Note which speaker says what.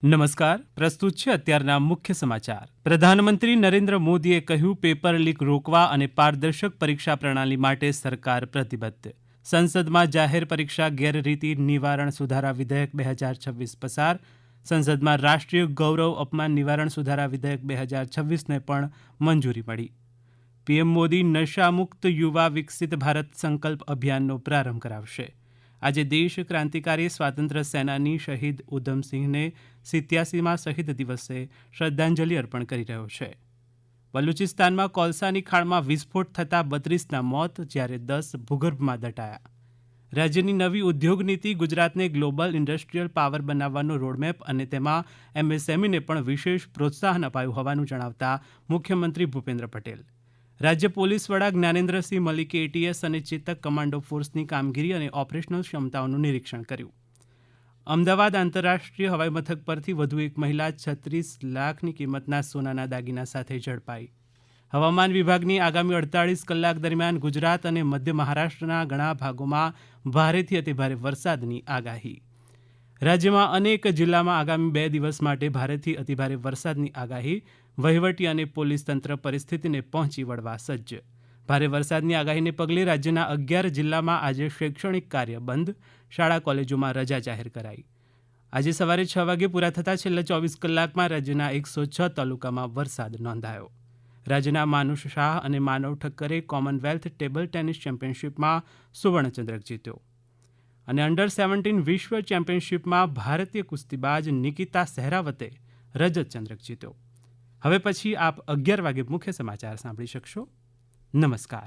Speaker 1: નમસ્કાર, પ્રસ્તુત છે અત્યારના મુખ્ય સમાચાર. પ્રધાનમંત્રી નરેન્દ્ર મોદીએ કહ્યું, પેપર લીક રોકવા અને પારદર્શક પરીક્ષા પ્રણાલી માટે સરકાર પ્રતિબદ્ધ. સંસદમાં જાહેર પરીક્ષા ગેરરીતિ નિવારણ સુધારા વિધેયક 2026 પસાર. સંસદમાં રાષ્ટ્રીય ગૌરવ અપમાન નિવારણ સુધારા વિધેયક 2026ને પણ મંજૂરી મળી. પીએમ મોદી નશામુક્ત યુવા વિકસિત ભારત સંકલ્પ અભિયાનનો પ્રારંભ કરાવશે. આજે દેશ ક્રાંતિકારી સ્વાતંત્ર્ય સેનાની શહીદ ઉધમસિંહને 87મા શહીદ દિવસે શ્રદ્ધાંજલિ અર્પણ કરી રહ્યો છે. બલુચિસ્તાનમાં કોલસાની ખાણમાં વિસ્ફોટ થતાં 32ના મોત, જ્યારે 10 ભૂગર્ભમાં દટાયા. રાજ્યની નવી ઉદ્યોગ નીતિ ગુજરાતને ગ્લોબલ ઇન્ડસ્ટ્રીયલ પાવર બનાવવાનો રોડમેપ અને તેમાં એમએસએમઈને પણ વિશેષ પ્રોત્સાહન અપાયું હોવાનું જણાવતા મુખ્યમંત્રી ભૂપેન્દ્ર પટેલ. રાજ્ય પોલીસ વડા જ્ઞાનેન્દ્રસિંહ મલિકે એટીએસ અને ચેતક કમાન્ડો ફોર્સની કામગીરી અને ઓપરેશનલ ક્ષમતાઓનું નિરીક્ષણ કર્યું. અમદાવાદ આંતરરાષ્ટ્રીય હવાઈ મથક પરથી વધુ એક મહિલા 36 લાખની કિંમતના સોનાના દાગીના સાથે ઝડપાઈ. હવામાન વિભાગની આગામી 48 કલાક દરમિયાન ગુજરાત અને મધ્ય મહારાષ્ટ્રના ઘણા ભાગોમાં ભારેથી અતિભારે વરસાદની આગાહી. રાજ્યમાં અનેક જિલ્લામાં આગામી 2 દિવસ માટે ભારેથી અતિભારે વરસાદની આગાહી. વહીવટી અને પોલીસ તંત્ર પરિસ્થિતિને પહોંચી વળવા સજ્જ. ભારે વરસાદની આગાહીને પગલે રાજ્યના 11 જિલ્લામાં આજે શૈક્ષણિક કાર્ય બંધ. શાળા કોલેજોમાં રજા જાહેર કરાઈ. આજે સવારે 6 વાગે પૂરા થતા છેલ્લા 24 કલાકમાં રાજ્યના 106 તાલુકામાં વરસાદ નોંધાયો. રાજ્યના માનુષ શાહ અને માનવ ઠક્કરે કોમનવેલ્થ ટેબલ ટેનિસ ચેમ્પિયનશિપમાં સુવર્ણચંદ્રક જીત્યો. અને અંડર 17 વિશ્વ ચેમ્પિયનશિપમાં ભારતીય કુસ્તીબાજ નિકિતા સહેરાવતે રજત ચંદ્રક જીત્યો. હવે પછી આપ 11 વાગે મુખ્ય સમાચાર સાંભળી શકશો. નમસ્કાર.